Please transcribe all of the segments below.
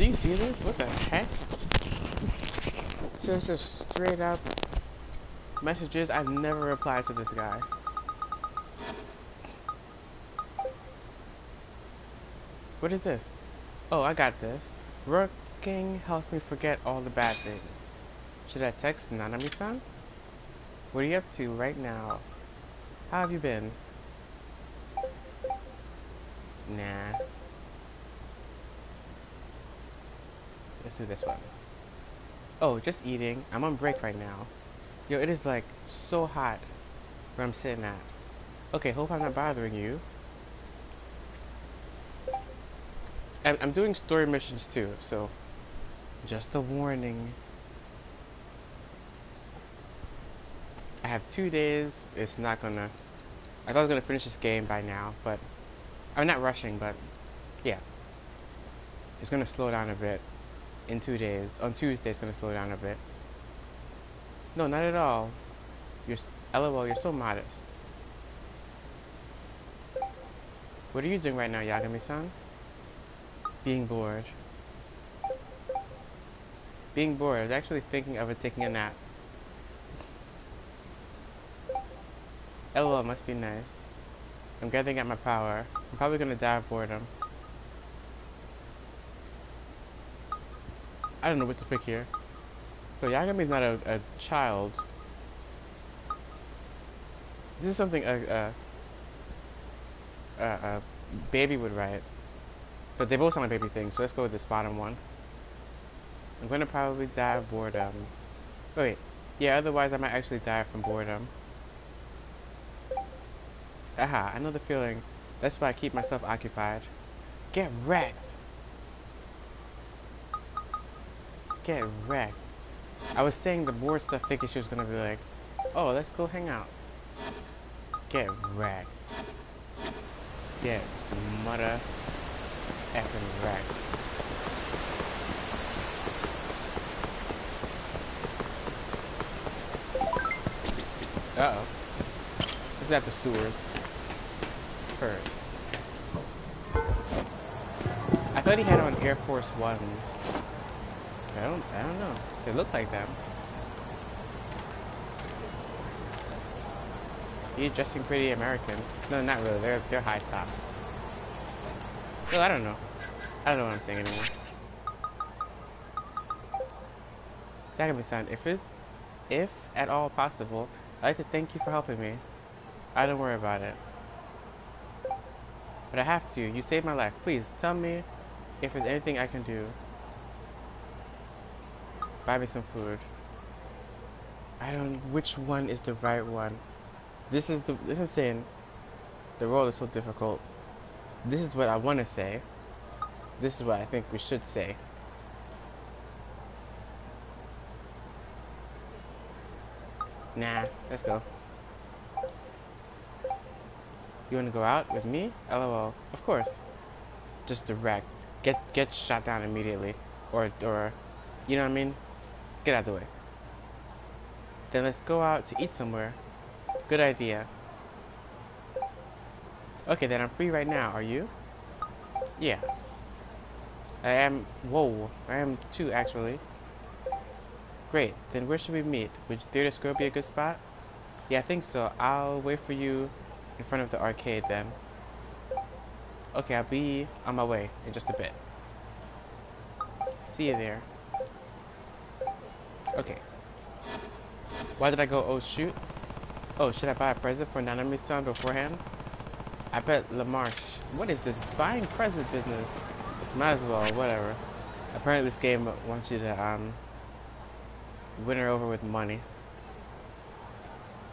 Do you see this? What the heck? So it's just straight up messages. I've never replied to this guy. What is this? Oh, I got this. Working helps me forget all the bad things. Should I text Nanami-san? What are you up to right now? How have you been? Nah. Let's do this one. Oh, just eating. I'm on break right now. Yo, it is like so hot where I'm sitting at. Okay, hope I'm not bothering you. I'm doing story missions too, so just a warning. I have 2 days. It's not gonna... I thought I was gonna finish this game by now, but I'm not rushing, but yeah. It's gonna slow down a bit in 2 days. On Tuesday, it's gonna slow down a bit. No, not at all. LOL, you're so modest. What are you doing right now, Yagami-san? Being bored. Being bored. I was actually thinking of taking a nap. LOL, must be nice. I'm gathering at my power. I'm probably gonna die of boredom. I don't know what to pick here. So Yagami's not a child. This is something a baby would write. But they both sound like baby things, so let's go with this bottom one. I'm gonna probably die of boredom. Oh, wait. Yeah, otherwise I might actually die from boredom. Aha, I know the feeling. That's why I keep myself occupied. Get wrecked! Get wrecked. I was saying the bored stuff thinking she was gonna be like, oh, let's go hang out. Get wrecked. Get mother effing wrecked. Uh-oh. Let's get the sewers first. I thought he had on Air Force Ones. I don't know. They look like them. He's dressing pretty American. No, not really. They're high tops. Well, I don't know. I don't know what I'm saying anymore. Yagami-san, if at all possible, I'd like to thank you for helping me. I don't worry about it. But I have to. You saved my life. Please tell me if there's anything I can do. Buy me some food. I don't... Which one is the right one? This is what I'm saying. The role is so difficult. This is what I want to say. This is what I think we should say. Nah, let's go. You want to go out with me? LOL. Of course. Just direct. Get shot down immediately. Or you know what I mean? Get out of the way. Then let's go out to eat somewhere. Good idea. Okay, then I'm free right now. Are you? Yeah. I am... Whoa. I am too, actually. Great. Then where should we meet? Would Theater Square be a good spot? Yeah, I think so. I'll wait for you in front of the arcade then. Okay, I'll be on my way in just a bit. See you there. Okay. Why did I go, oh shoot? Oh, should I buy a present for Nanami-san beforehand? I bet Lamarche. What is this buying present business? Might as well, whatever. Apparently this game wants you to win her over with money.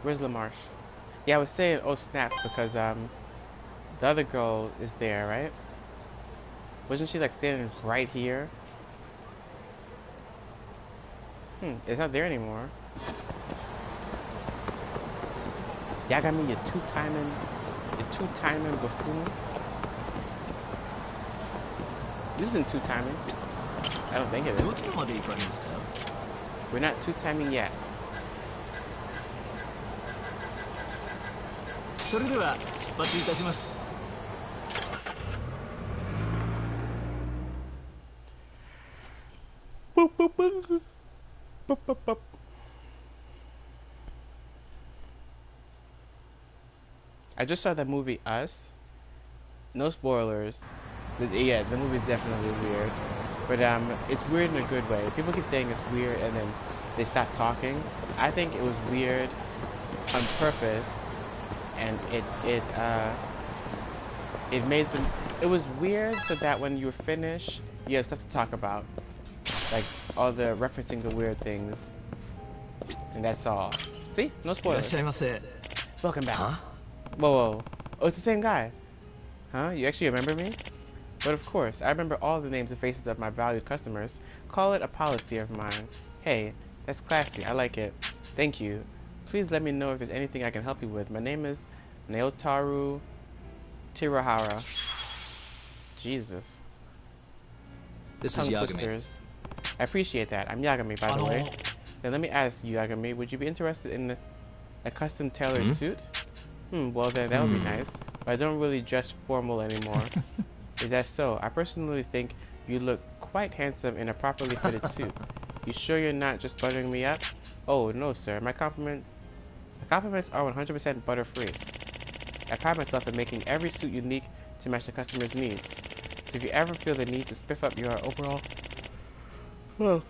Where's Lamarche? Yeah, I was saying oh snaps because the other girl is there, right? Wasn't she like standing right here? It's not there anymore. Yagami, you two-timing buffoon. This isn't two-timing. I don't think it is. We're not two-timing yet. Boop, boop, boop. I just saw the movie Us. No spoilers. Yeah, the movie's definitely weird. But it's weird in a good way. People keep saying it's weird and then they stop talking. I think it was weird on purpose, and it made them. It was weird so that when you finish, you have stuff to talk about, like all the referencing the weird things, and that's all. See, no spoilers. Welcome back. Huh? Whoa, whoa. Oh, it's the same guy. Huh? You actually remember me? But of course, I remember all the names and faces of my valued customers. Call it a policy of mine. Hey, that's classy. I like it. Thank you. Please let me know if there's anything I can help you with. My name is Naotaru Tirahara. Jesus. This Tongue is Yagami. twisters. I appreciate that. I'm Yagami, by the way. Now let me ask you, Yagami, would you be interested in a custom tailored suit? Well then, that would be nice. But I don't really dress formal anymore. Is that so? I personally think you look quite handsome in a properly fitted suit. You sure you're not just buttering me up? Oh, no, sir. My compliments are 100% butter-free. I pride myself in making every suit unique to match the customer's needs. So if you ever feel the need to spiff up your overall... Well,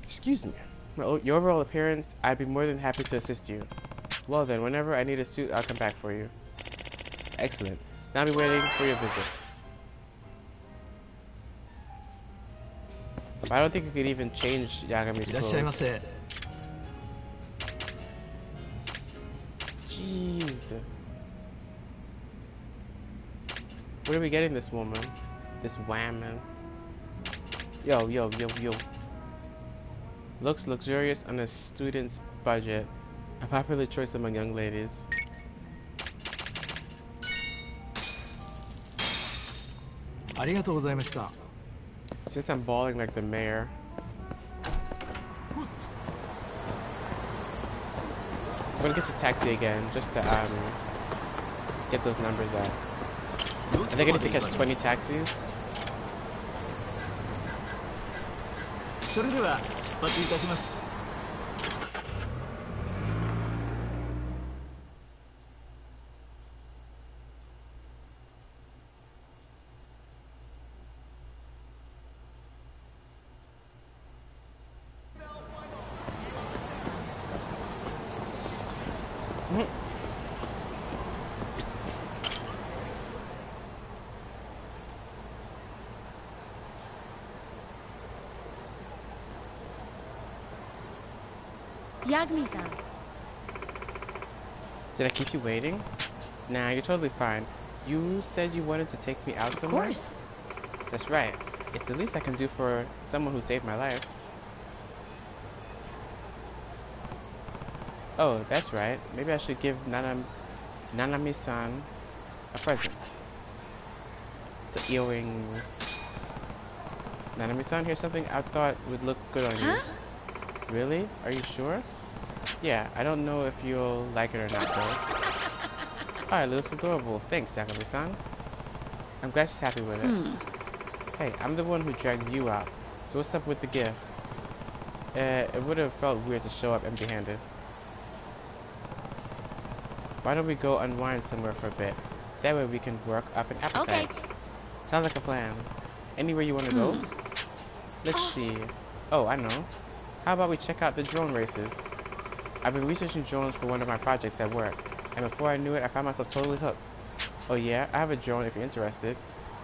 excuse me. Your overall appearance, I'd be more than happy to assist you. Well then, whenever I need a suit, I'll come back for you. Excellent. Now I'll be waiting for your visit. But I don't think you could even change Yagami's clothes. Jeez. Where are we getting this woman? This whammon. Yo, yo, yo, yo. Looks luxurious on a student's budget. A popular choice among young ladies. Since I'm balling like the mayor. I'm gonna get your taxi again, just to get those numbers up. I think I need to catch 20 taxis. Yagami-san. Did I keep you waiting? Nah, you're totally fine. You said you wanted to take me out somewhere? Of course. That's right. It's the least I can do for someone who saved my life. Oh, that's right. Maybe I should give Nanami-san a present. The earrings. Nanami-san, here's something I thought would look good on you. Really? Are you sure? Yeah, I don't know if you'll like it or not though. Alright, it looks adorable. Thanks, Yagami-san. I'm glad she's happy with it. Hey, I'm the one who dragged you out. So what's up with the gift? It would have felt weird to show up empty-handed. Why don't we go unwind somewhere for a bit? That way we can work up an appetite. Okay. Sounds like a plan. Anywhere you want to go? Let's see. Oh, I know. How about we check out the drone races? I've been researching drones for one of my projects at work, and before I knew it, I found myself totally hooked. Oh yeah, I have a drone if you're interested.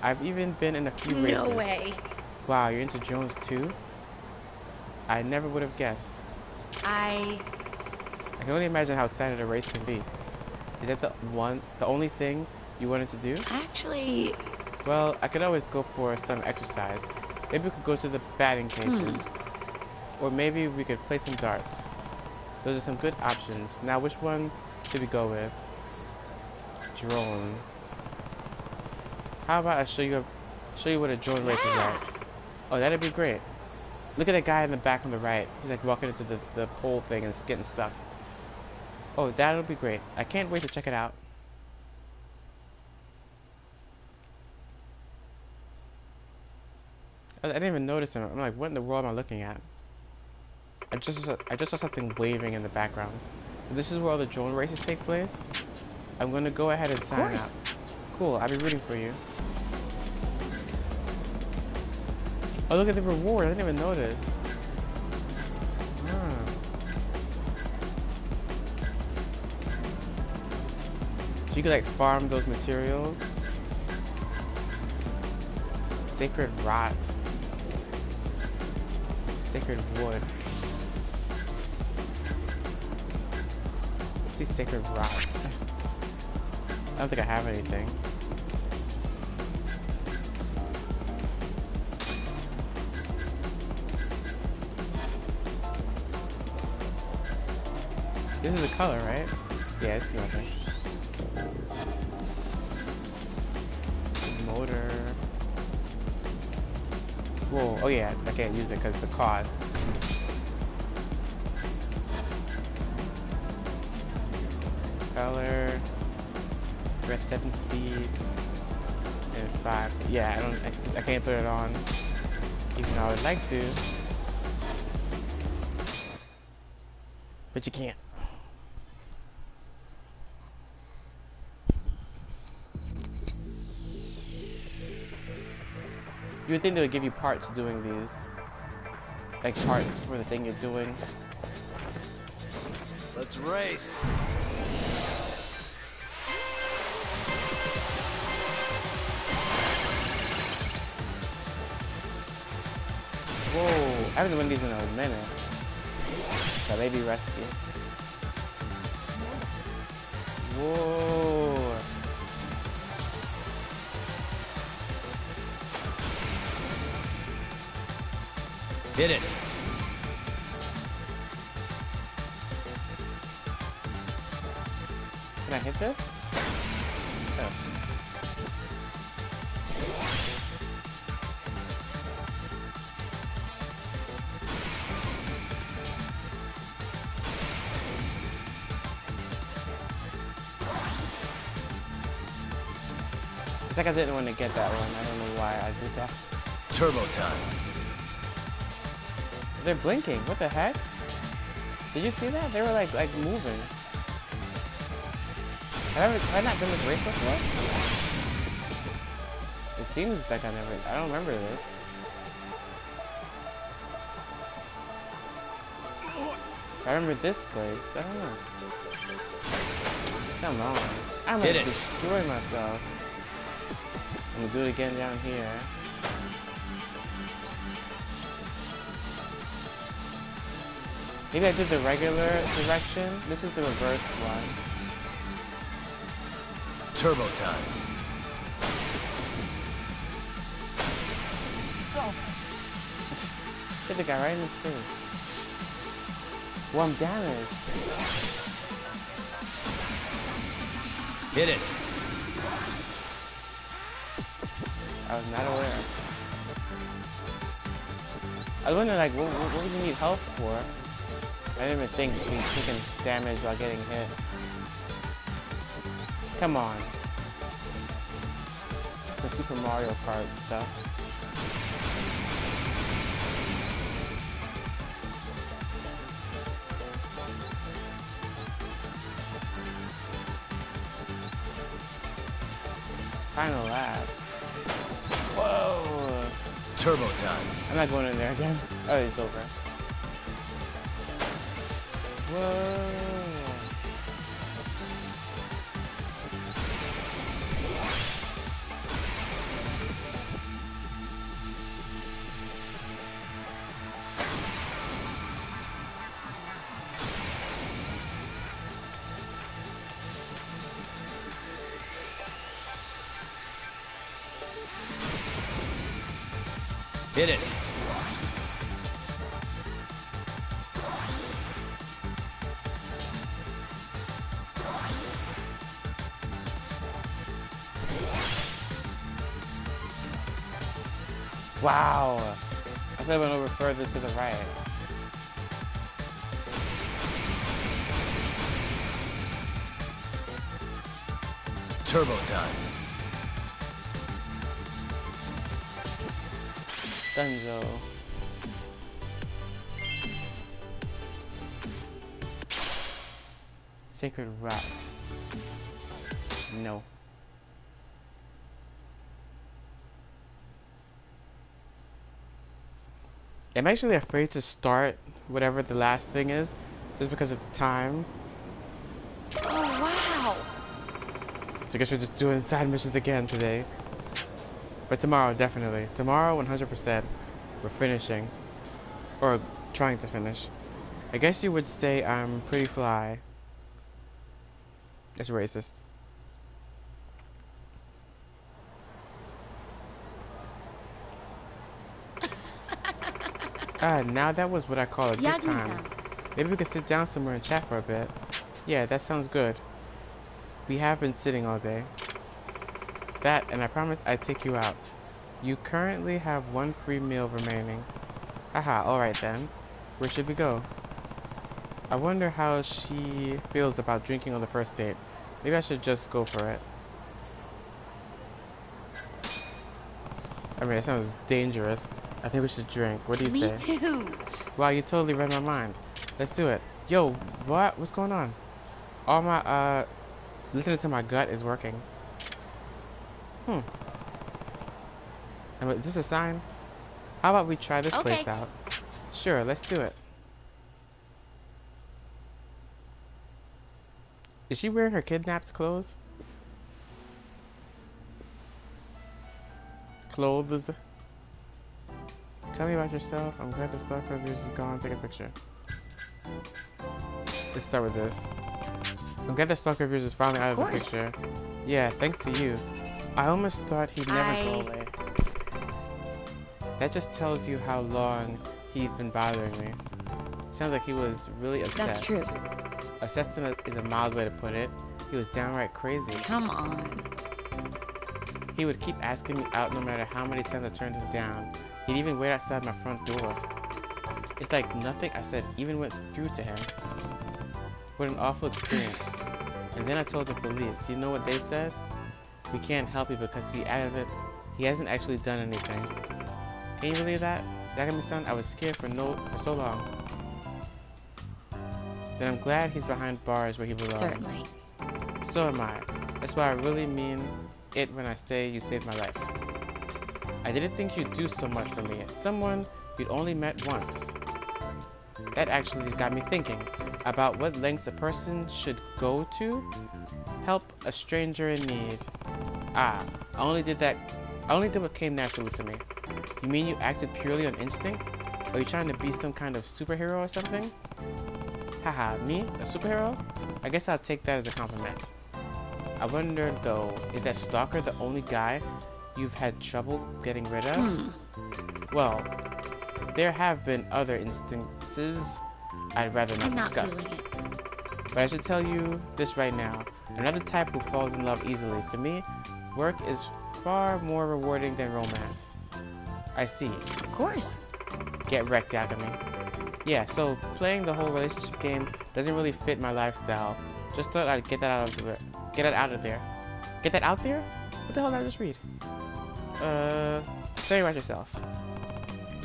I've even been in a few races. No way. Wow, you're into drones too? I never would have guessed. I can only imagine how excited a race can be. Is that the only thing you wanted to do? Actually... Well, I could always go for some exercise. Maybe we could go to the batting cages. Or maybe we could play some darts. Those are some good options. Now, which one should we go with? Drone. How about I show you what a drone race is like? Oh, that'd be great. Look at that guy in the back on the right. He's like walking into the pole thing and getting stuck. Oh, that'll be great. I can't wait to check it out. I didn't even notice him. I'm like, what in the world am I looking at? I just saw something waving in the background. This is where all the drone races take place. I'm gonna go ahead and sign up. Cool, I'll be rooting for you. Oh, look at the reward. I didn't even notice. Ah. So you could like farm those materials. Sacred rot. Sacred wood. Let's see sacred rot. I don't think I have anything. This is a color, right? Yeah, it's nothing. Motor. Whoa, oh yeah, I can't use it because the cost. Color. Rest 7 speed. And 5. Yeah, I can't put it on. Even though I would like to. But you can't. You would think they would give you parts doing these. Like parts for the thing you're doing. Let's race. Whoa, I haven't done these in a minute. So maybe rescue. Whoa. Hit it. Can I hit this? Oh. It's like I didn't want to get that one. I don't know why I did that. Turbo time. They're blinking. What the heck? Did you see that? They were like moving. Have I not done this race before? It seems like I don't remember this. I remember this place. I don't know. Come on. I'm gonna destroy myself. I'm gonna do it again down here. Maybe I did the regular direction. This is the reverse one. Turbo time. Hit the guy right in his face. Well, I'm damaged. Hit it. I was not aware. I was wondering, like, what would you need health for? I didn't even think to be taking damage while getting hit. Come on. The Super Mario Kart stuff. Final lap. Whoa! Turbo time. I'm not going in there again. Oh, it's over. Whoa! Hit it. Wow! I thought I went over further to the right. Turbo time. Dunzo. Sacred Rock. No. I'm actually afraid to start whatever the last thing is, just because of the time. Oh, wow. So I guess we're just doing side missions again today. But tomorrow, definitely. Tomorrow, 100%, we're finishing. Or trying to finish. I guess you would say I'm pretty fly. That's racist. Now that was what I call a good time. Maybe we could sit down somewhere and chat for a bit. Yeah, that sounds good. We have been sitting all day. That, and I promised I'd take you out. You currently have one free meal remaining. Haha, alright then. Where should we go? I wonder how she feels about drinking on the first date. Maybe I should just go for it. I mean, it sounds dangerous. I think we should drink. What do you say? Me too. Wow, you totally read my mind. Let's do it. Yo, what? What's going on? All my, listening to my gut is working. I mean, this is a sign. How about we try this place out? Sure, let's do it. Is she wearing her kidnapped clothes? Clothes. Tell me about yourself. I'm glad the stalker of yours is gone. Take a picture. Let's start with this. I'm glad the stalker of yours is finally out of the picture. Yeah, thanks to you. I almost thought he'd never go away. That just tells you how long he'd been bothering me. Sounds like he was really obsessed. That's true. Obsessed is a mild way to put it. He was downright crazy. Come on. He would keep asking me out no matter how many times I turned him down. He'd even wait outside my front door. It's like nothing I said even went through to him. What an awful experience. And then I told the police. You know what they said? We can't help you because he hasn't actually done anything. Can you believe that? That son, I was scared for so long. Then I'm glad he's behind bars where he belongs. Certainly. So am I. That's why I really mean it when I say you saved my life. I didn't think you'd do so much for me. As someone you'd only met once. That actually got me thinking about what lengths a person should go to help a stranger in need. I only did what came naturally to me. You mean you acted purely on instinct? Are you trying to be some kind of superhero or something? Haha, me? A superhero? I guess I'll take that as a compliment. I wonder though, is that stalker the only guy you've had trouble getting rid of? Well, there have been other instances I'd rather not discuss. But I should tell you this right now. Another type who falls in love easily. To me, work is far more rewarding than romance. I see. Of course. Get wrecked, Yakami. Yeah, so playing the whole relationship game doesn't really fit my lifestyle. Just thought I'd get that out of there. Get it out of there. Get that out there? What the hell did I just read? Tell me about yourself.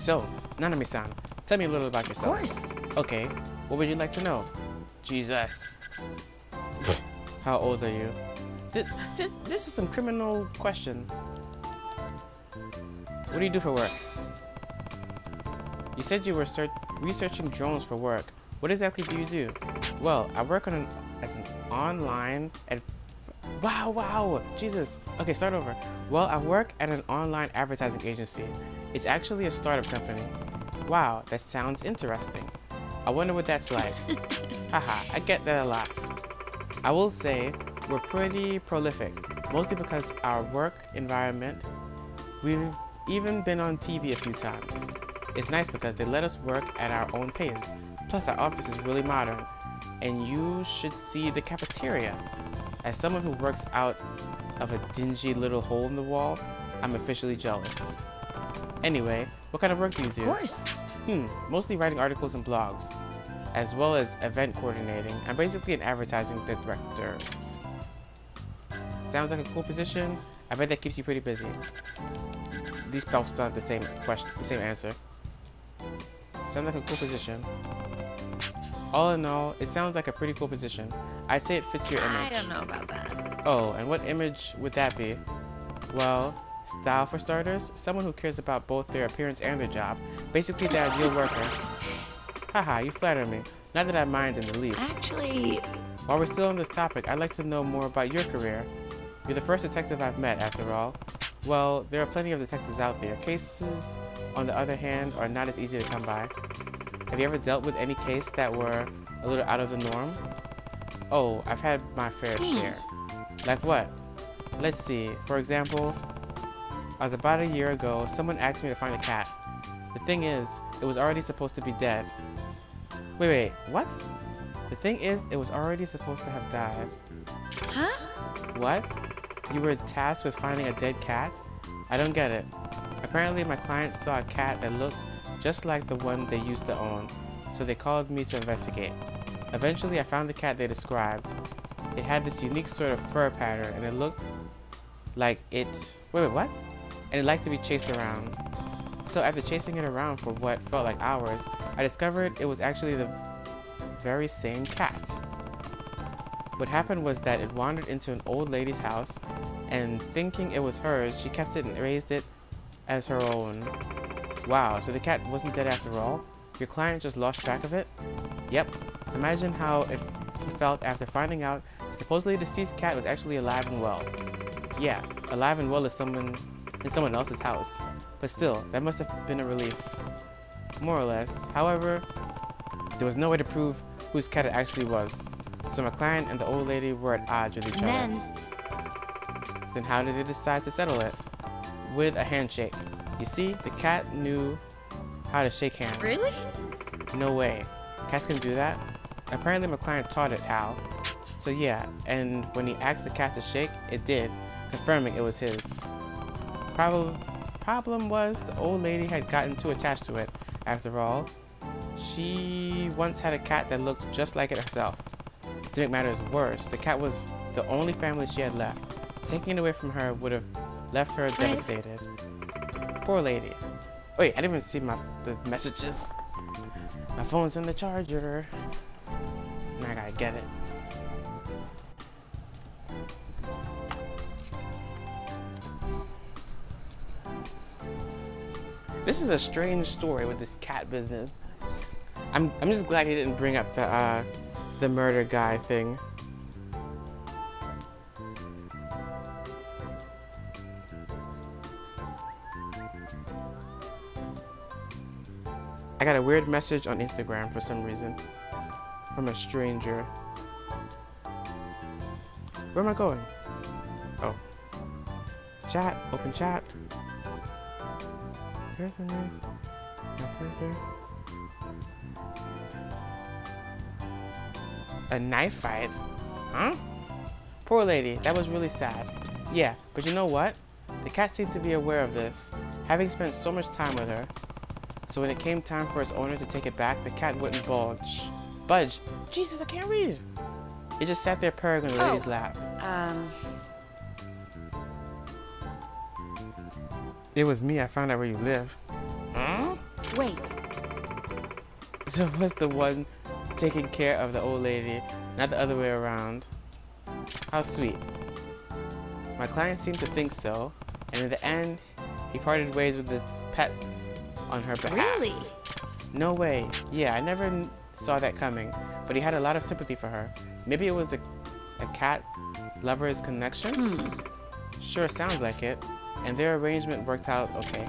So, Nanami-san, tell me a little about yourself. Of course. Okay, what would you like to know? Jesus. How old are you? This is some criminal question. What do you do for work? You said you were researching drones for work. What exactly do you do? Well, I work as an online Wow, Jesus. Okay, start over. Well, I work at an online advertising agency. It's actually a startup company. Wow, that sounds interesting. I wonder what that's like. Haha, I get that a lot. I will say we're pretty prolific, mostly because our work environment. We've even been on TV a few times. It's nice because they let us work at our own pace. Plus, our office is really modern. And you should see the cafeteria. As someone who works out of a dingy little hole in the wall, I'm officially jealous. Anyway, what kind of work do you do? Of course. Mostly writing articles and blogs, as well as event coordinating. I'm basically an advertising director. Sounds like a cool position. I bet that keeps you pretty busy. these both sound the same question, the same answer. Sounds like a cool position. All in all, it sounds like a pretty cool position. I say it fits your image. I don't know about that. Oh, and what image would that be? Well, style for starters, someone who cares about both their appearance and their job. Basically the ideal worker. Haha, you flatter me. Not that I mind in the least. Actually, While we're still on this topic, I'd like to know more about your career. You're the first detective I've met, after all. Well, there are plenty of detectives out there. Cases, on the other hand, are not as easy to come by. Have you ever dealt with any case that were a little out of the norm? Oh, I've had my fair share. Like what? Let's see. For example, about a year ago, someone asked me to find a cat. The thing is, it was already supposed to be dead. Wait, what? The thing is, it was already supposed to have died. huh? What? You were tasked with finding a dead cat? I don't get it. Apparently my client saw a cat that looked just like the one they used to own, so they called me to investigate. Eventually I found the cat they described. It had this unique sort of fur pattern, and it looked like it... Wait, what? And it liked to be chased around. So after chasing it around for what felt like hours, I discovered it was actually the very same cat. What happened was that it wandered into an old lady's house, and thinking it was hers, she kept it and raised it as her own. Wow, so the cat wasn't dead after all? Your client just lost track of it? Yep. Imagine how it felt after finding out the supposedly deceased cat was actually alive and well. Yeah, alive and well is in someone else's house. But still, that must have been a relief. More or less. However, there was no way to prove whose cat it actually was. So my client and the old lady were at odds with each other. Then how did they decide to settle it? With a handshake. You see, the cat knew how to shake hands. Really? No way. Cats can do that? Apparently my client taught it how. So yeah, and when he asked the cat to shake, it did, confirming it was his. Problem was the old lady had gotten too attached to it. After all, she once had a cat that looked just like it herself. To make matters worse, the cat was the only family she had left. Taking it away from her would have left her devastated. Poor lady. Wait, I didn't even see the messages. My phone's in the charger. Now I gotta get it. This is a strange story with this cat business. I'm just glad he didn't bring up the murder guy thing. I got a weird message on Instagram for some reason from a stranger. Where am I going? Oh. Chat, open chat. A knife fight? Huh? Poor lady, that was really sad. Yeah, but you know what? The cat seemed to be aware of this, having spent so much time with her. So when it came time for its owner to take it back, the cat wouldn't budge. Jesus, I can't read. It just sat there purring on the lady's lap. It was me. I found out where you live. Huh? Wait. So it was the one taking care of the old lady, not the other way around. How sweet. My client seemed to think so, and in the end, he parted ways with its pet on her behalf. Really? No way. Yeah, I never saw that coming, but he had a lot of sympathy for her. Maybe it was a cat lover's connection? Sure sounds like it. And their arrangement worked out okay.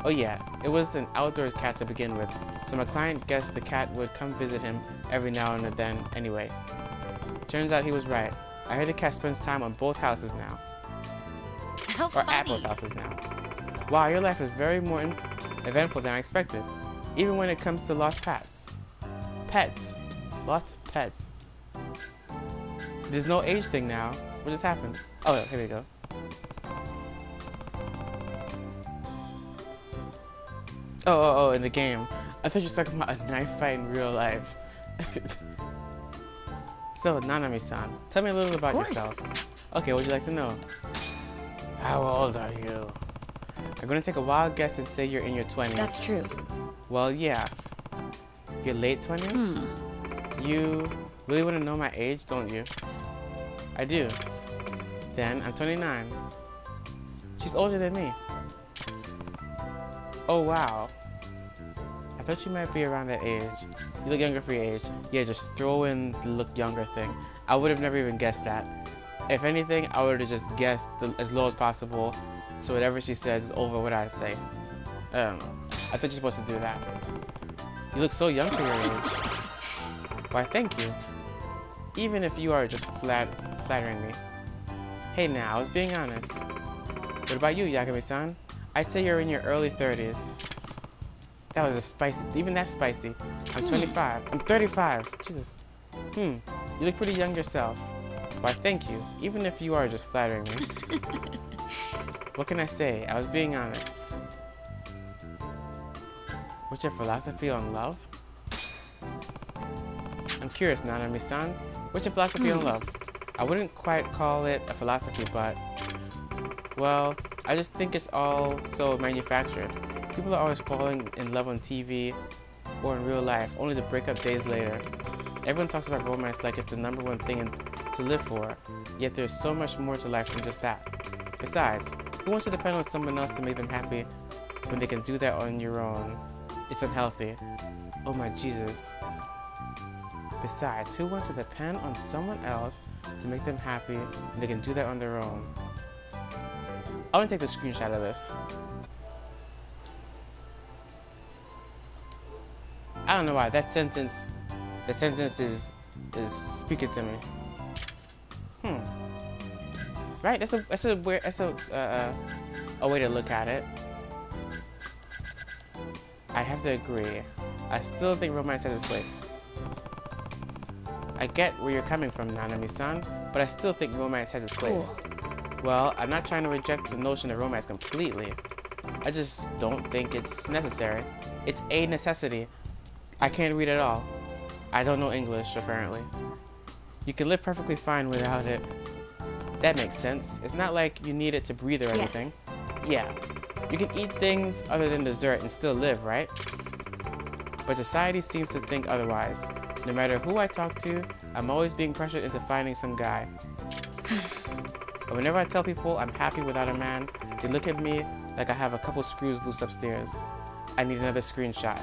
Oh yeah, it was an outdoors cat to begin with, so my client guessed the cat would come visit him every now and then anyway. Turns out he was right. I heard the cat spends time on both houses now. How Or at both houses now. Wow, your life is very more eventful than I expected. Even when it comes to lost pets. Lost pets. There's no age thing now. What just happened? Oh, here we go. Oh, in the game. I thought you were talking about a knife fight in real life. So, Nanami-san, tell me a little about yourself. Okay, what would you like to know? How old are you? I'm gonna take a wild guess and say you're in your 20s. That's true. Well, yeah. Your late 20s? You really want to know my age, don't you? I do. Then I'm 29. She's older than me. Oh, wow. I thought you might be around that age. You look younger for your age. Yeah, just throw in the look younger thing. I would have never even guessed that. If anything, I would have just guessed as low as possible, so whatever she says is over what I say. I thought you're supposed to do that. You look so young for your age. Why, thank you. Even if you are just flattering me. Hey now, I was being honest. What about you, Yagami-san? I'd say you're in your early 30s. That was a spicy, even that's spicy. I'm 25. I'm 35. Jesus. You look pretty young yourself. Why, thank you. Even if you are just flattering me. What can I say? I was being honest. What's your philosophy on love? I'm curious, Nanami-san. What's your philosophy on love? I wouldn't quite call it a philosophy, but... well, I just think it's all so manufactured. People are always falling in love on TV or in real life, only to break up days later. Everyone talks about romance like it's the #1 thing to live for, yet there's so much more to life than just that. Besides, who wants to depend on someone else to make them happy when they can do that on your own? It's unhealthy. Oh my Jesus. Besides, who wants to depend on someone else to make them happy when they can do that on their own? I want to take the screenshot of this. I don't know why that sentence is speaking to me. Right? That's a weird, that's a way to look at it. I have to agree. I still think romance has its place. I get where you're coming from, Nanami-san, but I still think romance has its place. Well, I'm not trying to reject the notion of romance completely. I just don't think it's necessary. It's a necessity. I can't read at all. I don't know English, apparently. You can live perfectly fine without it. That makes sense. It's not like you need it to breathe or anything. Yeah. You can eat things other than dessert and still live, right? But society seems to think otherwise. No matter who I talk to, I'm always being pressured into finding some guy. And whenever I tell people I'm happy without a man, they look at me like I have a couple screws loose upstairs. I need another screenshot.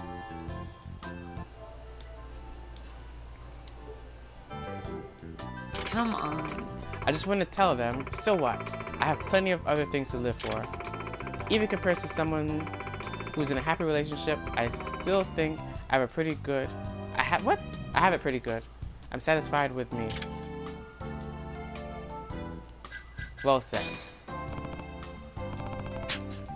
Come on. I just want to tell them, so what? I have plenty of other things to live for. Even compared to someone who's in a happy relationship, I still think I have a pretty good... I have it pretty good. I'm satisfied with me. Well said.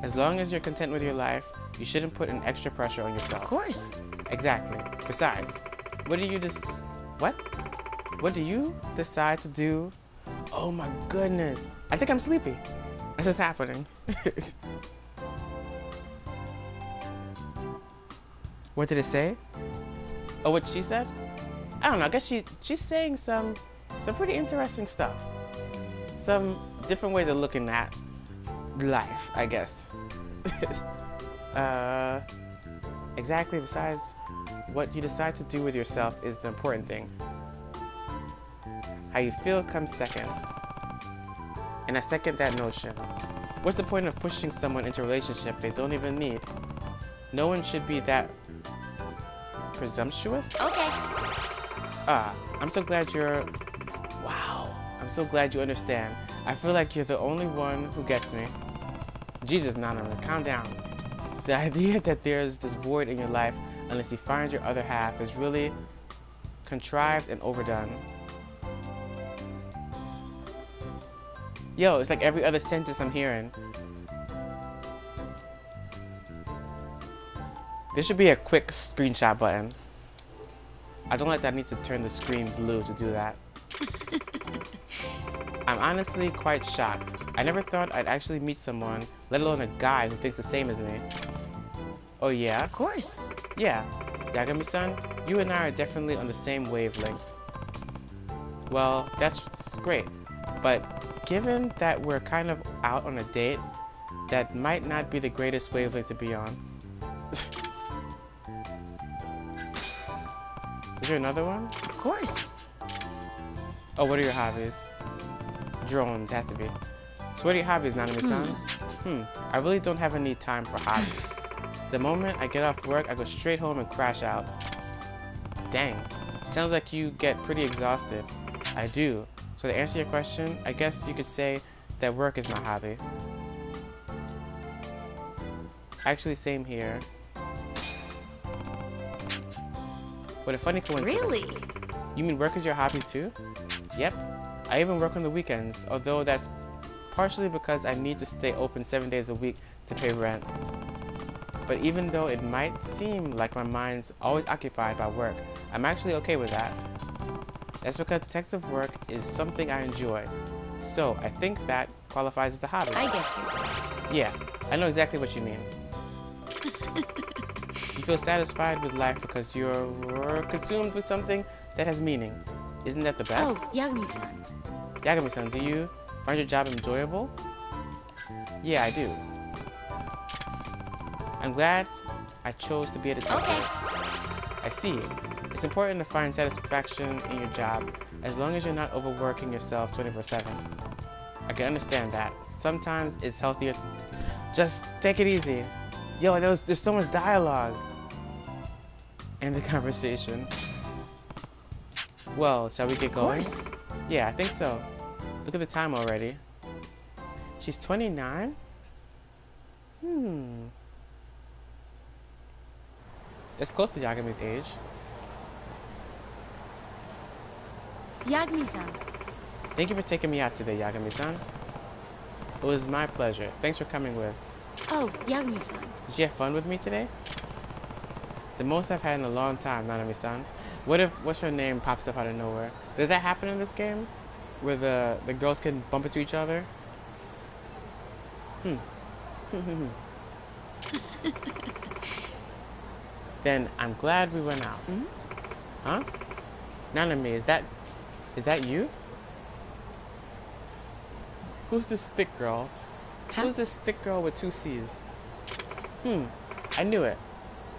As long as you're content with your life, you shouldn't put an extra pressure on yourself. Of course. Exactly. Besides, what do you decide to do? Oh my goodness. I think I'm sleepy. That's what's happening. What did it say? Oh, what she said? I don't know. I guess she's saying some pretty interesting stuff. Some different ways of looking at life, I guess. Exactly. Besides, what you decide to do with yourself is the important thing. How you feel comes second. And I second that notion. What's the point of pushing someone into a relationship they don't even need? No one should be that presumptuous? Okay. I'm so glad you're... Wow. I'm so glad you understand. I feel like you're the only one who gets me. Jesus, Nana, calm down. The idea that there's this void in your life unless you find your other half is really contrived and overdone. Yo, it's like every other sentence I'm hearing. There should be a quick screenshot button. I don't like that I need to turn the screen blue to do that. I'm honestly quite shocked. I never thought I'd actually meet someone, let alone a guy who thinks the same as me. Oh yeah? Of course. Yeah. Yagami-san, you and I are definitely on the same wavelength. Well, that's great. But given that we're kind of out on a date, That might not be the greatest wavelength to be on. Is there another one? Of course. Oh, what are your hobbies? Drones, has to be. So what are your hobbies, Nanami-san? I really don't have any time for hobbies. The moment I get off work, I go straight home and crash out. Dang. Sounds like you get pretty exhausted. I do. So to answer your question, I guess you could say that work is my hobby. Actually, same here. What a funny coincidence. Really? You mean work is your hobby too? Yep. I even work on the weekends, although that's partially because I need to stay open 7 days a week to pay rent. But even though it might seem like my mind's always occupied by work, I'm actually okay with that. That's because detective work is something I enjoy. So I think that qualifies as a hobby. I get you. Yeah, I know exactly what you mean. You feel satisfied with life because you're consumed with something that has meaning. Isn't that the best? Oh, Yagami-san. Yagami-san, do you find your job enjoyable? Yeah, I do. I'm glad I chose to be a detective. Okay. I see. It's important to find satisfaction in your job, as long as you're not overworking yourself 24/7. I can understand that. Sometimes it's healthier to just take it easy. Yo, there's so much dialogue. End the conversation. Well, shall we get going? Of course. Yeah, I think so. Look at the time already. She's 29? That's close to Yagami's age. Yagami-san. Thank you for taking me out today, Yagami-san. It was my pleasure. Thanks for coming with. Oh, Yagami-san. Did you have fun with me today? The most I've had in a long time, Nanami-san. What if what's her name pops up out of nowhere? Does that happen in this game? Where the girls can bump into each other? Then I'm glad we went out. Huh? Nanami, is that you? Who's this thick girl? Huh? Who's this thick girl with 2 C's? I knew it.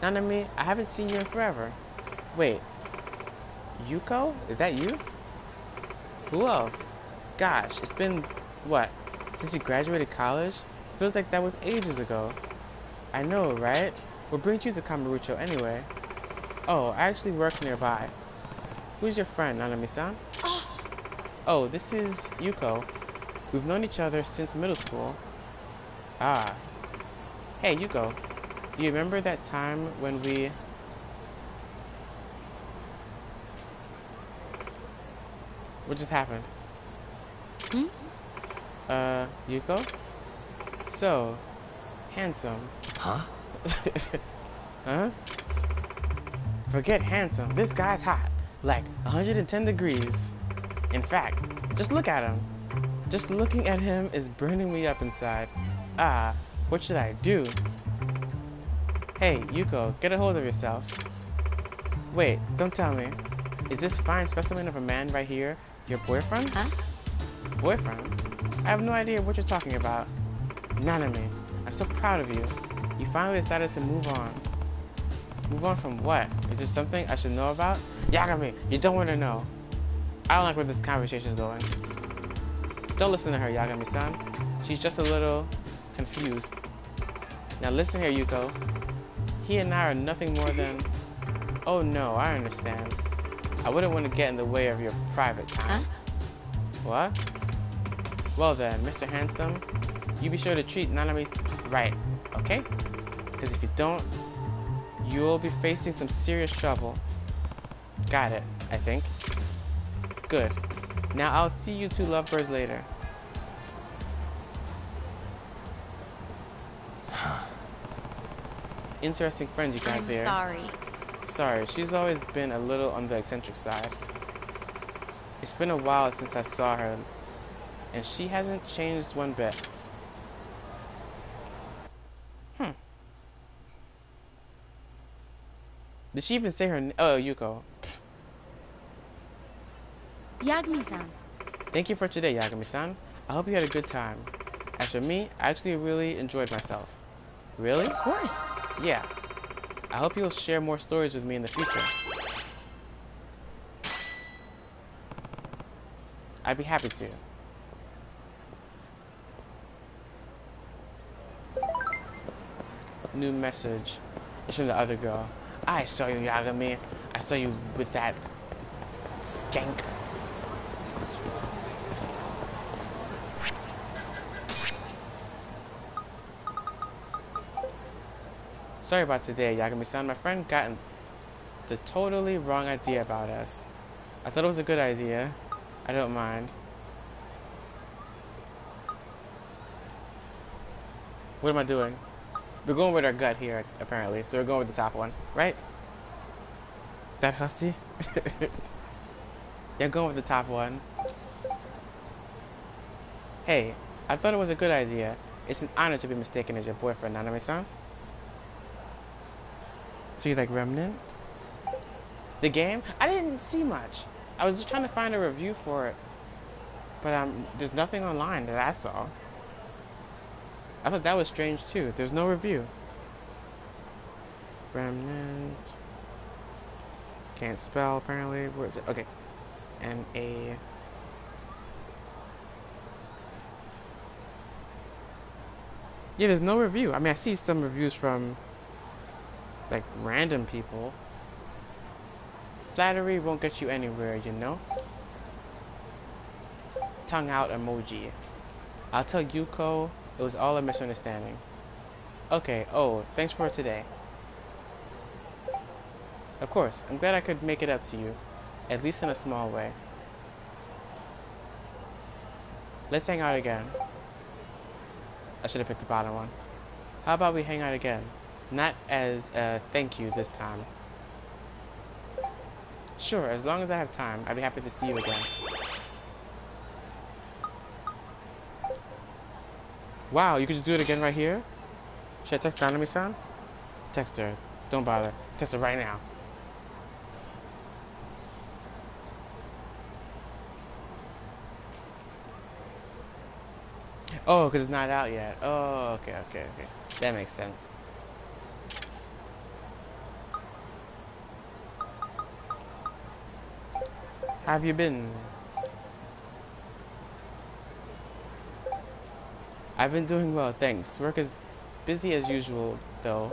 Nanami, I haven't seen you in forever. Wait. Yuko? Is that you? Who else? Gosh, it's been, what, since you graduated college? Feels like that was ages ago. I know, right? What brings you to Kamurocho anyway? Oh, I actually work nearby. Who's your friend, Nanami-san? Oh, this is Yuko. We've known each other since middle school. Ah. Hey, Yuko. Do you remember that time when we... What just happened? Yuko? So, handsome. Huh? Huh? Forget handsome. This guy's hot. Like 110 degrees. In fact, just look at him. Just looking at him is burning me up inside. Ah, what should I do? Hey, Yuko, get a hold of yourself. Wait, don't tell me. Is this fine specimen of a man right here your boyfriend? Huh? Boyfriend? I have no idea what you're talking about. Nanami, I'm so proud of you. You finally decided to move on. Move on from what? Is there something I should know about? Yagami, you don't want to know. I don't like where this conversation is going. Don't listen to her, Yagami-san. She's just a little confused. Now listen here, Yuko. He and I are nothing more than... Oh no, I understand. I wouldn't want to get in the way of your private time. Huh? What? Well then, Mr. Handsome, you be sure to treat Nanami right, okay? Because if you don't, you'll be facing some serious trouble. Got it, I think. Good. Now I'll see you two lovebirds later. Interesting friend you guys I'm here. sorry. Sorry, she's always been a little on the eccentric side. It's been a while since I saw her, and she hasn't changed one bit. Did she even say her name? Oh, Yuko. Yagami-san. Thank you for today, Yagami-san. I hope you had a good time. As for me, I actually really enjoyed myself. Really? Of course. Yeah. I hope you'll share more stories with me in the future. I'd be happy to. New message. It's from the other girl. I saw you, Yagami. I saw you with that skank. Sorry about today, Yagami-san. My friend got the totally wrong idea about us. I thought it was a good idea. I don't mind. What am I doing? We're going with our gut here, apparently. So we're going with the top one, right? That hussy? Yeah, going with the top one. Hey, I thought it was a good idea. It's an honor to be mistaken as your boyfriend, Nanami-san. So you like Remnant? The game? I didn't see much. I was just trying to find a review for it. But there's nothing online that I saw. I thought that was strange too. There's no review. Remnant. Can't spell apparently. Where is it? Okay. N-A. Yeah, there's no review. I mean, I see some reviews from like random people. Flattery won't get you anywhere, you know? Tongue out emoji. I'll tell Yuko it was all a misunderstanding. Okay, oh, thanks for today. Of course, I'm glad I could make it up to you, at least in a small way. Let's hang out again. I should have picked the bottom one. How about we hang out again? Not as a thank you this time. Sure, as long as I have time, I'd be happy to see you again. Wow, you could just do it again right here? Should I text Nanami-san? Text her. Don't bother. Text her right now. Oh, because it's not out yet. Oh, okay. That makes sense. How have you been? I've been doing well, thanks. Work is busy as usual, though.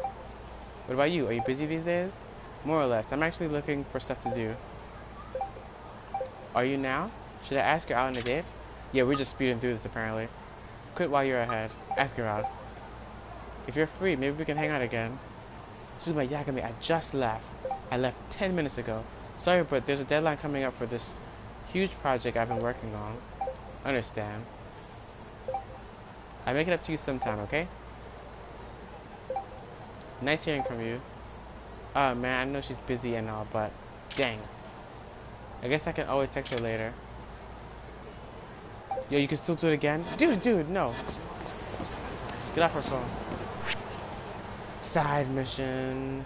What about you? Are you busy these days? More or less. I'm actually looking for stuff to do. Are you now? Should I ask her out on a date? Yeah, we're just speeding through this, apparently. Quit while you're ahead. Ask her out. If you're free, maybe we can hang out again. Tsuzuma Yagami, I just left. I left 10 minutes ago. Sorry, but there's a deadline coming up for this huge project I've been working on. Understand. I'll make it up to you sometime, okay? Nice hearing from you. Oh man, I know she's busy and all, but dang. I guess I can always text her later. Yo, you can still do it again? Dude, no. Get off her phone. Side mission.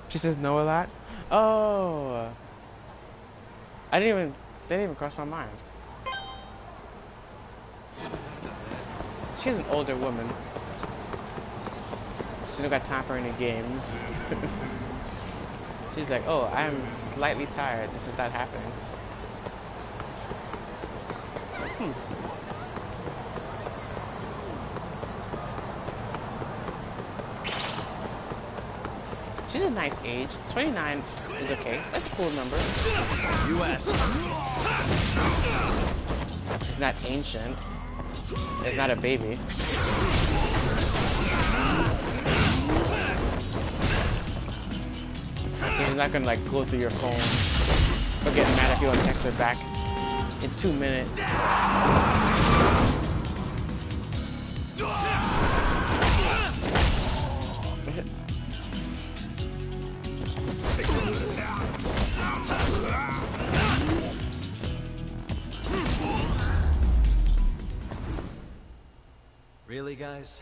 She says no a lot? Oh. That didn't even cross my mind. She's an older woman. She don't got time for any games. She's like, oh, I'm slightly tired. This is not happening. She's a nice age. 29 is okay. That's a cool number. You asked. It's not ancient. It's not a baby. She's not gonna like go through your phone or get mad if you don't text her back in 2 minutes. Really, guys?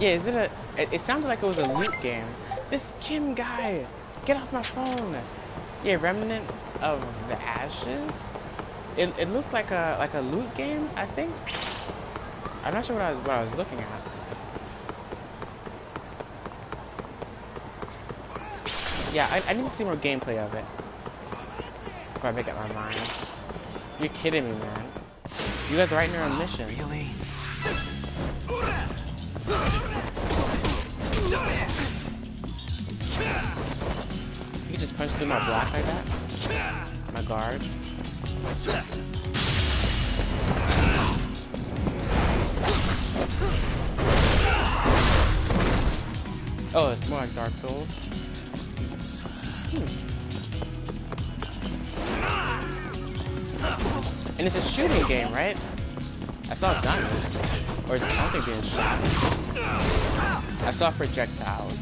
Yeah, is it it sounded like it was a loot game. This Kim guy, get off my phone. Yeah, Remnant of the Ashes. It looks like a loot game, I think. I'm not sure what I was looking at. Yeah, I need to see more gameplay of it before I make up my mind. You're kidding me, man. You guys are right near a mission. Really? You can just punch through my block like that? My guard? Oh, it's more like Dark Souls. And it's a shooting game, right? I saw guns. Or something being shot. I saw projectiles.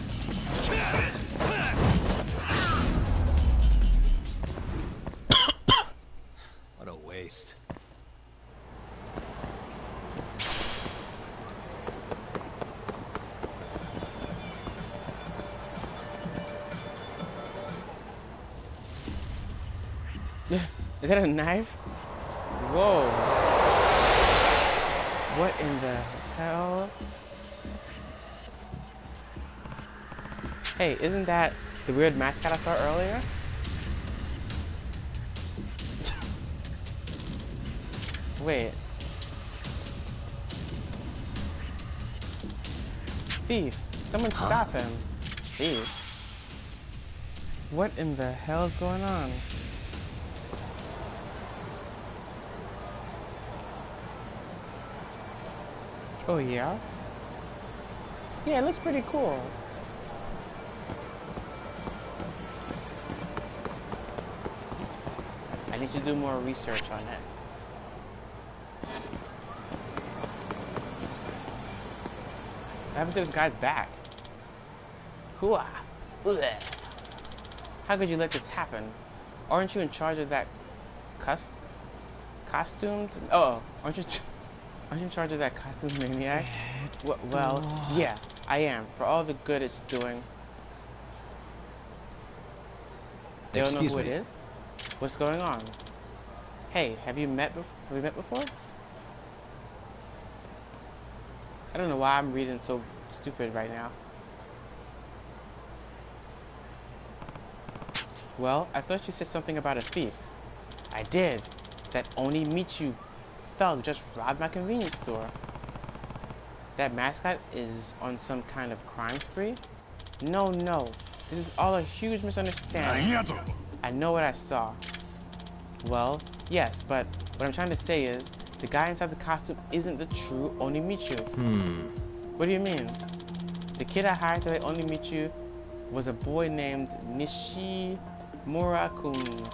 What a waste. Is that a knife? Whoa. What in the hell? Hey, isn't that the weird mascot I saw earlier? Wait. Thief. Someone stop him. Thief. What in the hell is going on? Oh yeah? Yeah, it looks pretty cool. I need to do more research on it. What happened to this guy's back? Hooah! Ugh. How could you let this happen? Aren't you in charge of that costumed? Oh, aren't you in charge of that costumed maniac? Well, yeah, I am. For all the good it's doing. They don't know who it is? What's going on? Hey, have we met before? I don't know why I'm reading so stupid right now. Well, I thought you said something about a thief. I did. That Onimitsu thug just robbed my convenience store. That mascot is on some kind of crime spree? No. This is all a huge misunderstanding. I know what I saw. Well, yes, but what I'm trying to say is, the guy inside the costume isn't the true Onimitsu. What do you mean? The kid I hired to play Onimitsu was a boy named Nishimura-kun.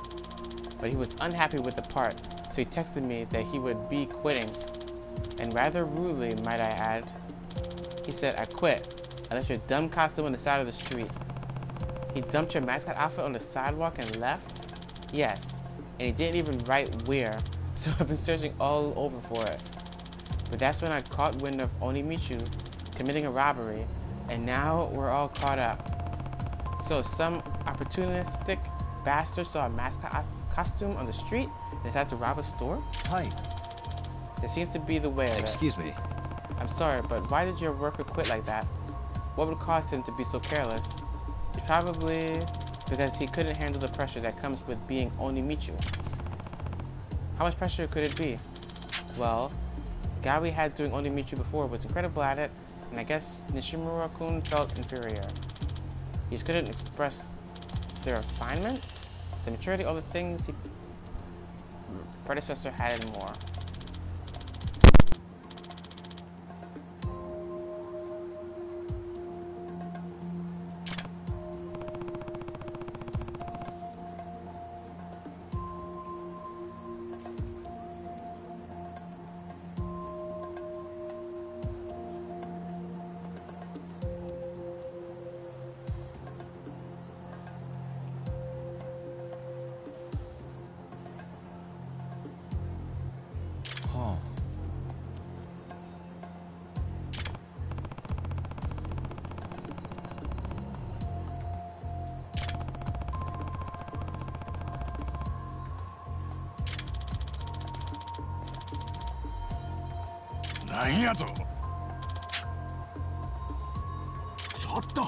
But he was unhappy with the part, so he texted me that he would be quitting. And rather rudely, might I add. He said, I quit. I left your dumb costume on the side of the street. He dumped your mascot outfit on the sidewalk and left? Yes. And he didn't even write where, so I've been searching all over for it. But that's when I caught wind of Onimitsu committing a robbery, and now we're all caught up. So some opportunistic bastard saw a mascot costume on the street and decided to rob a store? Hi. It seems to be the way of it. Excuse me. I'm sorry, but why did your worker quit like that? What would cause him to be so careless? Probably because he couldn't handle the pressure that comes with being Onimitsu. How much pressure could it be? Well, the guy we had doing Onimitsu before was incredible at it, and I guess Nishimura-kun felt inferior. He just couldn't express the refinement, the maturity, all the things his predecessor had and more. Oh. なんやと。ちょっと